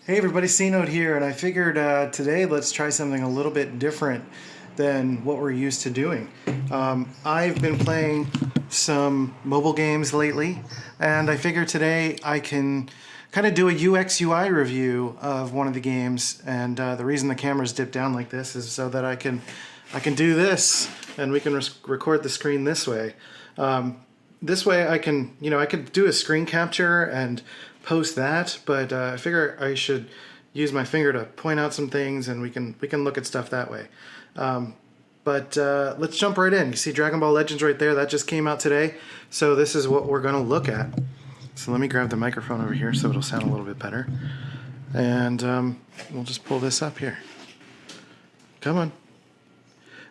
Hey everybody, C-Note here, and I figured today let's try something a little bit different than what we're used to doing. I've been playing some mobile games lately, and I figured today I can kind of do a UX UI review of one of the games, and the reason the camera's dipped down like this is so that I can do this, and we can record the screen this way. This way I can, I could do a screen capture and post that, but I figure I should use my finger to point out some things, and we can look at stuff that way. Let's jump right in. You see Dragon Ball Legends right there? That just came out today, so this is what we're going to look at. So let me grab the microphone over here so it'll sound a little bit better, and we'll just pull this up here. Come on.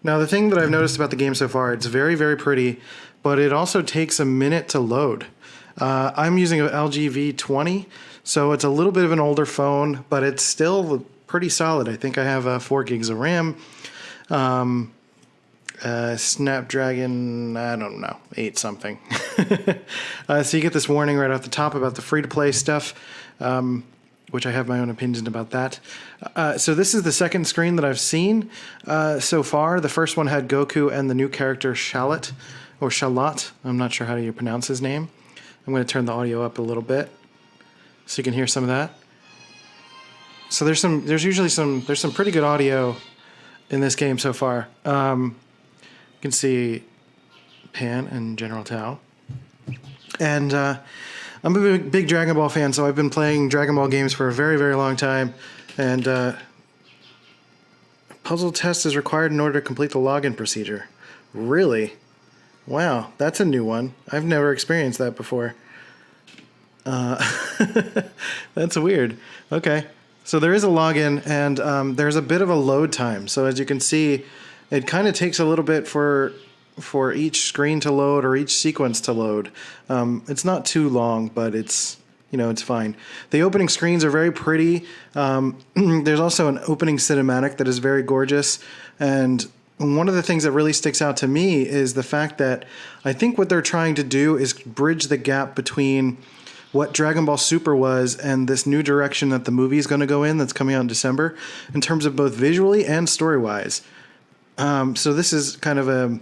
Now the thing that I've noticed about the game so far, it's very, very pretty, but it also takes a minute to load. I'm using an LG V20, so it's a little bit of an older phone, but it's still pretty solid. I think I have 4 gigs of RAM, Snapdragon, I don't know, 8 something. So you get this warning right off the top about the free-to-play stuff, which I have my own opinion about that. So this is the second screen that I've seen so far. The first one had Goku and the new character Shallot, or Shallot. I'm not sure how you pronounce his name. I'm going to turn the audio up a little bit so you can hear some of that. So there's some pretty good audio in this game so far. You can see Pan and General Tao. And I'm a big Dragon Ball fan, so I've been playing Dragon Ball games for a very, very long time. And puzzle test is required in order to complete the login procedure. Really? Wow, that's a new one. I've never experienced that before. That's weird. Okay, so there is a login, and there's a bit of a load time. So as you can see, it kind of takes a little bit for each screen to load or each sequence to load. It's not too long, but it's fine. The opening screens are very pretty. There's also an opening cinematic that is very gorgeous, and one of the things that really sticks out to me is the fact that I think what they're trying to do is bridge the gap between what Dragon Ball Super was and this new direction that the movie is going to go in that's coming out in December, in terms of both visually and story-wise. So this is kind of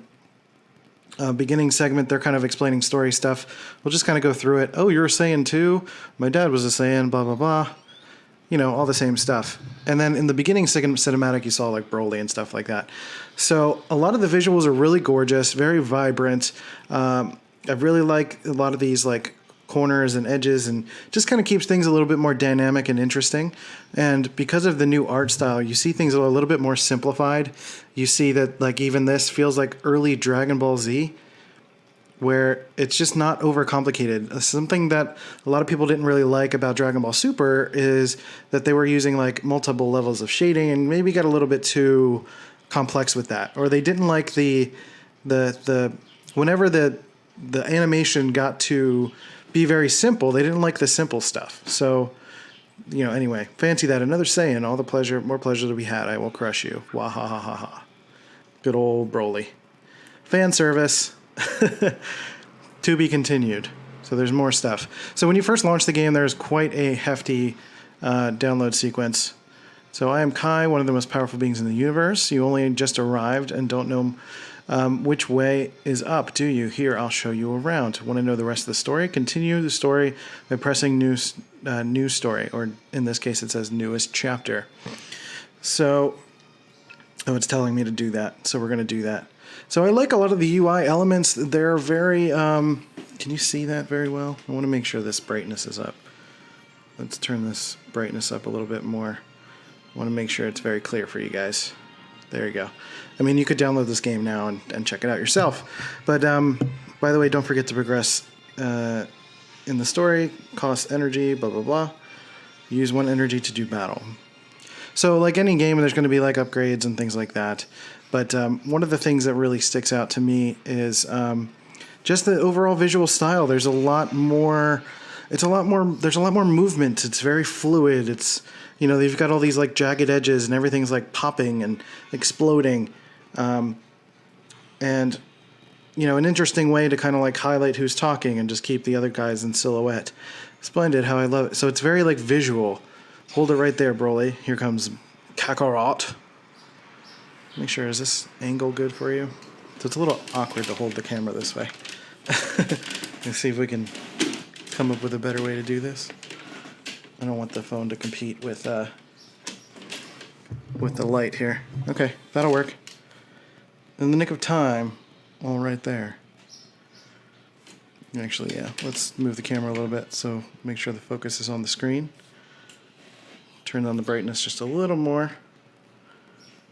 a beginning segment. They're kind of explaining story stuff. We'll just kind of go through it. Oh, you're a Saiyan too? My dad was a Saiyan, blah, blah, blah. All the same stuff. And then in the beginning cinematic, you saw like Broly and stuff like that. So a lot of the visuals are really gorgeous, very vibrant. I really like a lot of these like corners and edges, and just kind of keeps things a little bit more dynamic and interesting. And because of the new art style, you see things a little bit more simplified. You see that like even this feels like early Dragon Ball Z, where it's just not overcomplicated. Something that a lot of people didn't really like about Dragon Ball Super is that they were using like multiple levels of shading and maybe got a little bit too complex with that. Or they didn't like the whenever the animation got to be very simple, they didn't like the simple stuff. So, anyway, fancy that. Another Saiyan, all the pleasure, more pleasure to be had. I will crush you. Wah ha ha ha ha. Good old Broly. Fan service. To be continued. So there's more stuff. So when you first launch the game, there's quite a hefty download sequence. So I am Kai, one of the most powerful beings in the universe. You only just arrived and don't know which way is up, do you? Here, I'll show you around. Want to know the rest of the story? Continue the story by pressing new story, or in this case it says newest chapter. So, it's telling me to do that, so we're going to do that. So I like a lot of the UI elements. They're very, can you see that very well? I want to make sure this brightness is up. Let's turn this brightness up a little bit more. I want to make sure it's very clear for you guys. There you go. I mean, you could download this game now and check it out yourself. But by the way, don't forget to progress in the story. Cost energy, blah, blah, blah. Use 1 energy to do battle. So like any game, there's going to be like upgrades and things like that. But one of the things that really sticks out to me is just the overall visual style. There's a lot more. There's a lot more movement. It's very fluid. It's they've got all these like jagged edges and everything's like popping and exploding, and an interesting way to kind of like highlight who's talking and just keep the other guys in silhouette. Splendid. How I love it. So it's very like visual. Hold it right there, Broly. Here comes Kakarot. Make sure, is this angle good for you? So it's a little awkward to hold the camera this way. Let's see if we can come up with a better way to do this. I don't want the phone to compete with the light here. Okay, that'll work. In the nick of time, all right there. Actually, yeah, let's move the camera a little bit so make sure the focus is on the screen. Turn on the brightness just a little more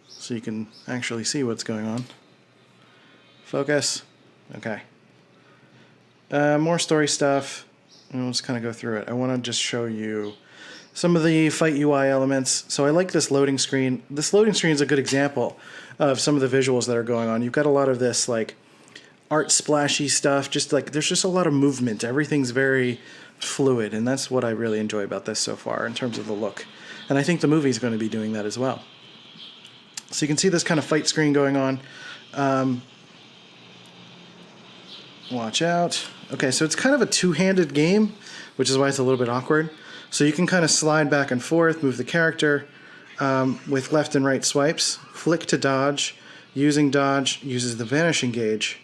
so you can actually see what's going on. Focus. Okay. More story stuff. And we'll just kind of go through it. I want to just show you some of the fight UI elements. So I like this loading screen. This loading screen is a good example of some of the visuals that are going on. You've got a lot of this like art splashy stuff. Just like there's just a lot of movement. Everything's very fluid, and that's what I really enjoy about this so far in terms of the look. And I think the movie's going to be doing that as well. So you can see this kind of fight screen going on. Watch out. Okay, so it's kind of a two-handed game, which is why it's a little bit awkward. So you can kind of slide back and forth, move the character with left and right swipes, flick to dodge. Using dodge uses the vanishing gauge,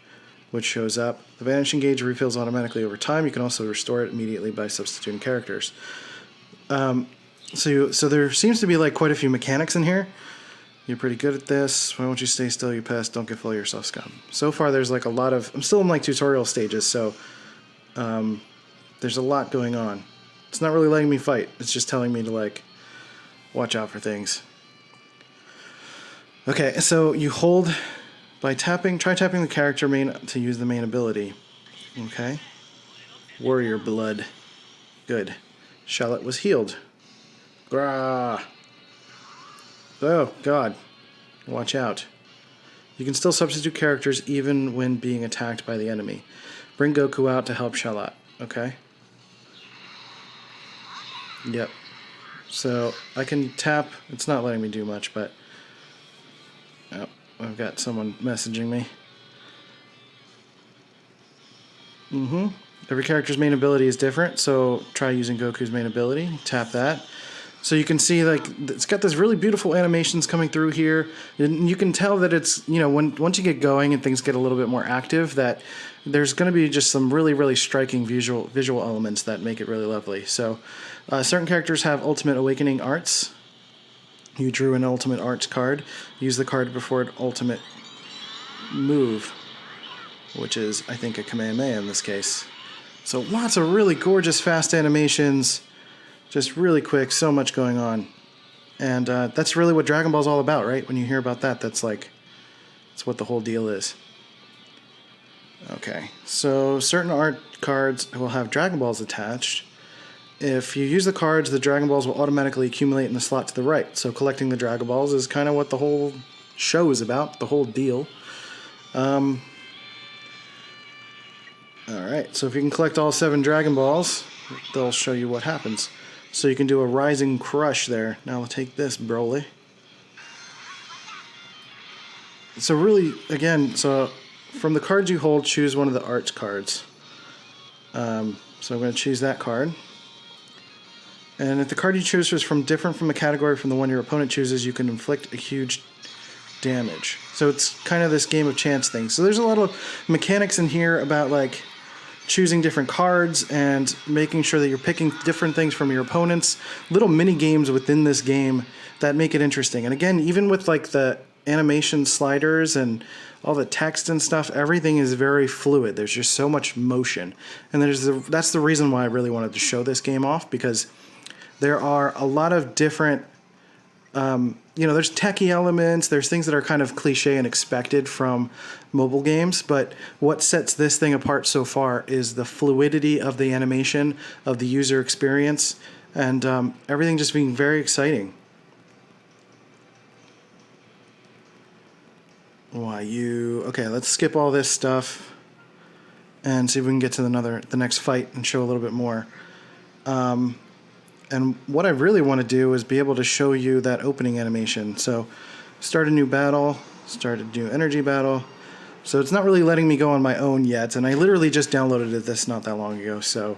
which shows up. The vanishing gauge refills automatically over time. You can also restore it immediately by substituting characters. So there seems to be like quite a few mechanics in here. You're pretty good at this. Why won't you stay still, you pest? Don't get full of yourself, scum. So far there's like a lot of... I'm still in like tutorial stages, so there's a lot going on. It's not really letting me fight. It's just telling me to like watch out for things. Okay, so you hold by tapping... Try tapping the character main to use the main ability. Okay. Warrior blood. Good. Shallot was healed. Grah. Oh, God. Watch out. You can still substitute characters even when being attacked by the enemy. Bring Goku out to help Shallot. Okay. Yep. So, I can tap. It's not letting me do much, but... Oh, I've got someone messaging me. Every character's main ability is different, so try using Goku's main ability. Tap that. So you can see like it's got this really beautiful animations coming through here. And you can tell that it's, you know, once you get going and things get a little bit more active, that there's going to be just some really, really striking visual elements that make it really lovely. So certain characters have Ultimate Awakening arts. You drew an Ultimate Arts card. Use the card before an Ultimate move, which is, I think, a Kamehameha in this case. So lots of really gorgeous, fast animations. Just really quick, so much going on. And that's really what Dragon Ball's all about, right? When you hear about that, that's what the whole deal is. Okay, so certain art cards will have Dragon Balls attached. If you use the cards, the Dragon Balls will automatically accumulate in the slot to the right. So collecting the Dragon Balls is kind of what the whole show is about, the whole deal. Alright, so if you can collect all 7 Dragon Balls, they'll show you what happens. So you can do a Rising Crush there. Now we'll take this, Broly. So really, again, so from the cards you hold, choose one of the arts cards. So I'm going to choose that card. And if the card you choose is different from a category from the one your opponent chooses, you can inflict a huge damage. So it's kind of this game of chance thing. So there's a lot of mechanics in here about like choosing different cards and making sure that you're picking different things from your opponents. Little mini games within this game that make it interesting. And again, even with like the animation sliders and all the text and stuff, everything is very fluid. There's just so much motion. And that's the reason why I really wanted to show this game off, because there are a lot of different, there's techie elements, there's things that are kind of cliche and expected from mobile games, but what sets this thing apart so far is the fluidity of the animation, of the user experience, and everything just being very exciting. Okay, let's skip all this stuff and see if we can get to the next fight and show a little bit more. And what I really want to do is be able to show you that opening animation. So start a new battle, start a new energy battle. So it's not really letting me go on my own yet, and I literally just downloaded this not that long ago, so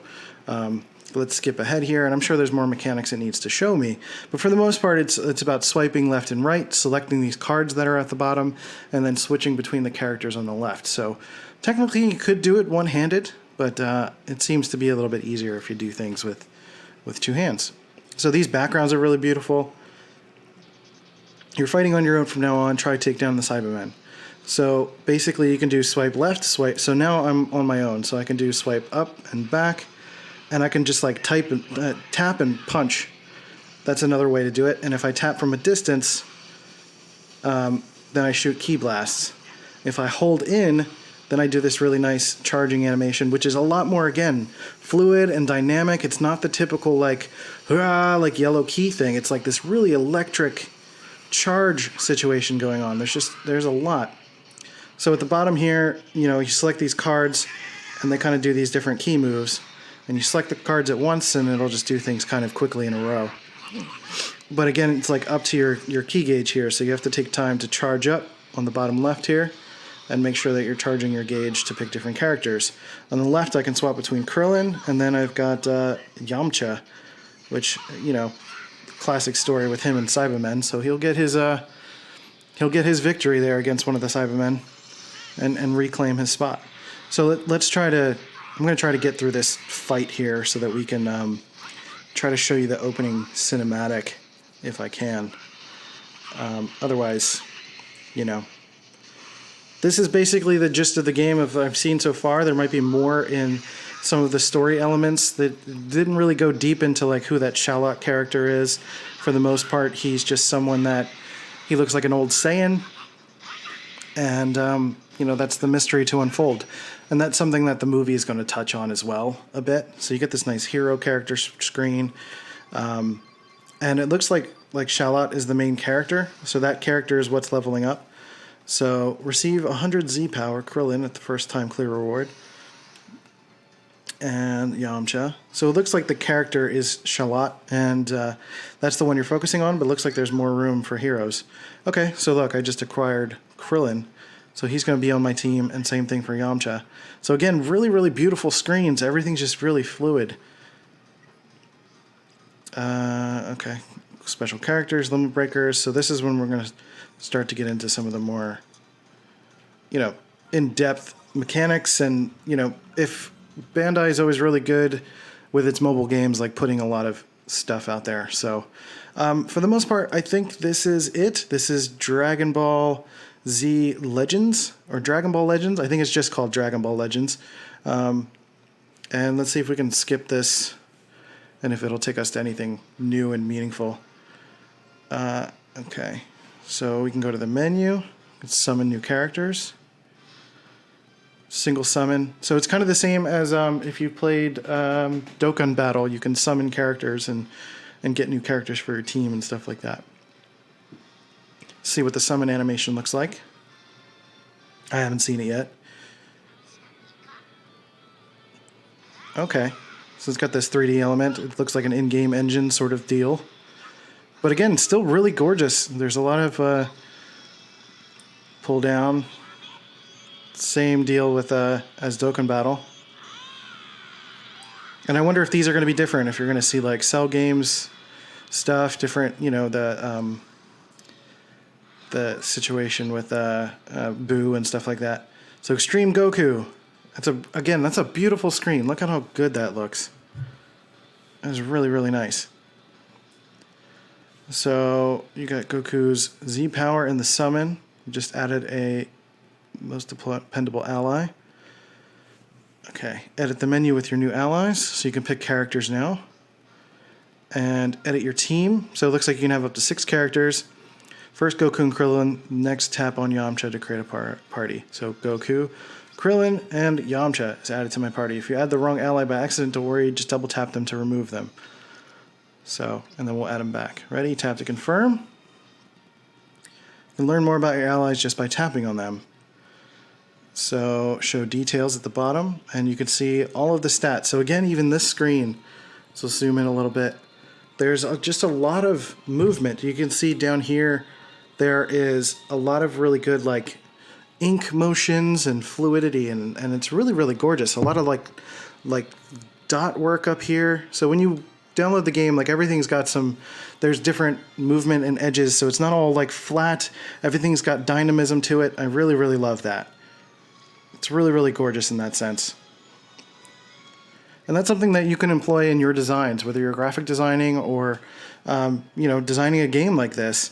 let's skip ahead here, and I'm sure there's more mechanics it needs to show me. But for the most part, it's about swiping left and right, selecting these cards that are at the bottom, and then switching between the characters on the left. So technically you could do it one-handed, but it seems to be a little bit easier if you do things with two hands. So these backgrounds are really beautiful. You're fighting on your own from now on. Try to take down the Cybermen. So basically you can do swipe left, swipe. So now I'm on my own, so I can do swipe up and back, and I can just like type and tap and punch. That's another way to do it. And if I tap from a distance, then I shoot key blasts. If I hold in, then I do this really nice charging animation, which is a lot more, again, fluid and dynamic. It's not the typical like yellow key thing. It's like this really electric charge situation going on. There's a lot. So at the bottom here, you select these cards, and they kind of do these different key moves. And you select the cards at once, and it'll just do things kind of quickly in a row. But again, it's like up to your key gauge here, so you have to take time to charge up on the bottom left here, and make sure that you're charging your gauge to pick different characters. On the left, I can swap between Krillin, and then I've got Yamcha, which, classic story with him and Cybermen. So he'll get his victory there against one of the Cybermen, and reclaim his spot. So let's try to. I'm going to try to get through this fight here so that we can try to show you the opening cinematic if I can. Otherwise, this is basically the gist of the game I've seen so far. There might be more in some of the story elements that didn't really go deep into like who that Charlotte character is. For the most part, he's just someone that he looks like an old Saiyan, and that's the mystery to unfold. And that's something that the movie is going to touch on as well a bit. So you get this nice hero character screen. And it looks like Charlotte is the main character. So that character is what's leveling up. So receive 100 Z power, Krillin, at the first time clear reward. And Yamcha. So it looks like the character is Charlotte, and that's the one you're focusing on, but it looks like there's more room for heroes. Okay, so look, I just acquired Krillin. So he's going to be on my team, and same thing for Yamcha. So again, really, really beautiful screens. Everything's just really fluid. Okay. Special characters, limit breakers. So this is when we're going to start to get into some of the more, in-depth mechanics. And, if Bandai is always really good with its mobile games, like putting a lot of stuff out there. So for the most part, I think this is it. This is Dragon Ball Z Legends, or Dragon Ball Legends. I think it's just called Dragon Ball Legends. And let's see if we can skip this and if it'll take us to anything new and meaningful. Okay, so we can go to the menu, summon new characters, single summon. So it's kind of the same as if you played Dokkan Battle. You can summon characters and get new characters for your team and stuff like that. See what the summon animation looks like. I haven't seen it yet. Okay, so it's got this 3D element. It looks like an in-game engine sort of deal. But again, still really gorgeous. There's a lot of pull down. Same deal with as Dokkan Battle. And I wonder if these are going to be different. If you're going to see like Cell Games stuff, different, the situation with Boo and stuff like that. So Extreme Goku. That's a beautiful screen. Look at how good that looks. That's really, really nice. So you got Goku's Z power in the summon. You just added a most dependable ally. Okay, edit the menu with your new allies, so you can pick characters now. And edit your team. So it looks like you can have up to 6 characters. First Goku and Krillin, next tap on Yamcha to create a party. So Goku, Krillin, and Yamcha is added to my party. If you add the wrong ally by accident, don't worry, just double tap them to remove them. So, and then we'll add them back. Ready? Tap to confirm. You can learn more about your allies just by tapping on them. So, show details at the bottom, and you can see all of the stats. So again, even this screen, so zoom in a little bit, there's just a lot of movement. You can see down here, there is a lot of really good like ink motions and fluidity, and it's really, really gorgeous. A lot of like dot work up here. So when you download the game, like everything's got there's different movement and edges, so it's not all like flat. Everything's got dynamism to it. I really, really love that. It's really, really gorgeous in that sense. And that's something that you can employ in your designs, whether you're graphic designing or, designing a game like this.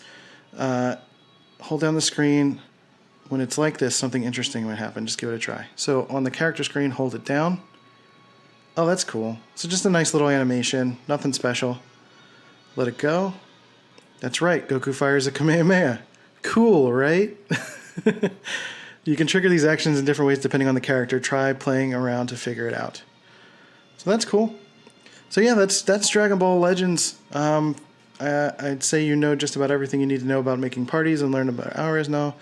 Hold down the screen. When it's like this, something interesting might happen. Just give it a try. So on the character screen, hold it down. Oh, that's cool. So just a nice little animation, nothing special. Let it go. That's right, Goku fires a Kamehameha. Cool, right? You can trigger these actions in different ways depending on the character. Try playing around to figure it out. So that's cool. So yeah, that's Dragon Ball Legends. I'd say you know just about everything you need to know about making parties and learn about ours now.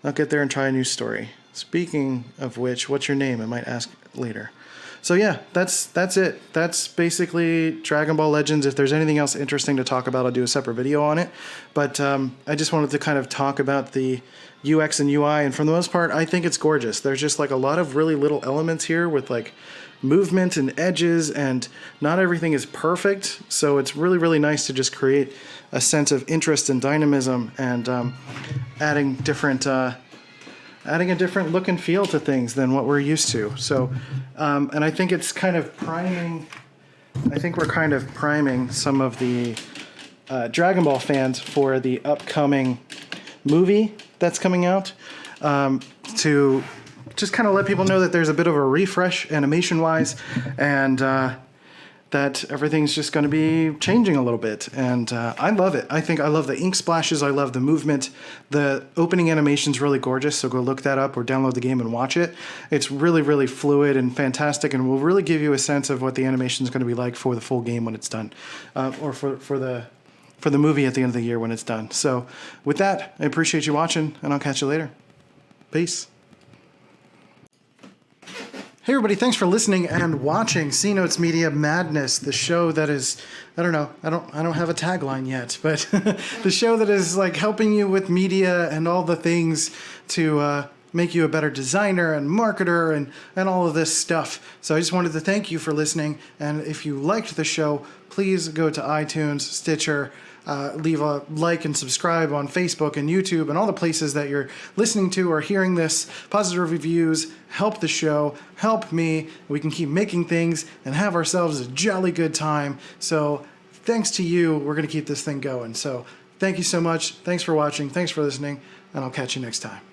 Now get there and try a new story. Speaking of which, what's your name? I might ask later. So yeah, that's it. That's basically Dragon Ball Legends. If there's anything else interesting to talk about, I'll do a separate video on it. But I just wanted to kind of talk about the UX and UI, and for the most part, I think it's gorgeous. There's just like a lot of really little elements here with like movement and edges, and not everything is perfect. So it's really, really nice to just create a sense of interest and dynamism, and adding a different look and feel to things than what we're used to. So, and I think it's kind of priming, I think we're kind of priming some of the Dragon Ball fans for the upcoming movie that's coming out, to just kind of let people know that there's a bit of a refresh animation-wise, and that everything's just going to be changing a little bit, and I love it. I think I love the ink splashes, I love the movement. The opening animation's really gorgeous, so go look that up or download the game and watch it. It's really, really fluid and fantastic, and will really give you a sense of what the animation is going to be like for the full game when it's done, or for the movie at the end of the year when it's done. So with that, I appreciate you watching, and I'll catch you later. Peace. Hey everybody, thanks for listening and watching C Notes Media Madness, the show that is, I don't know, I don't have a tagline yet, but the show that is like helping you with media and all the things to make you a better designer and marketer and all of this stuff. So I just wanted to thank you for listening, and if you liked the show, please go to iTunes, Stitcher, leave a like and subscribe on Facebook and YouTube and all the places that you're listening to or hearing this. Positive reviews help the show, help me. We can keep making things and have ourselves a jolly good time. So thanks to you, we're going to keep this thing going. So thank you so much. Thanks for watching. Thanks for listening, and I'll catch you next time.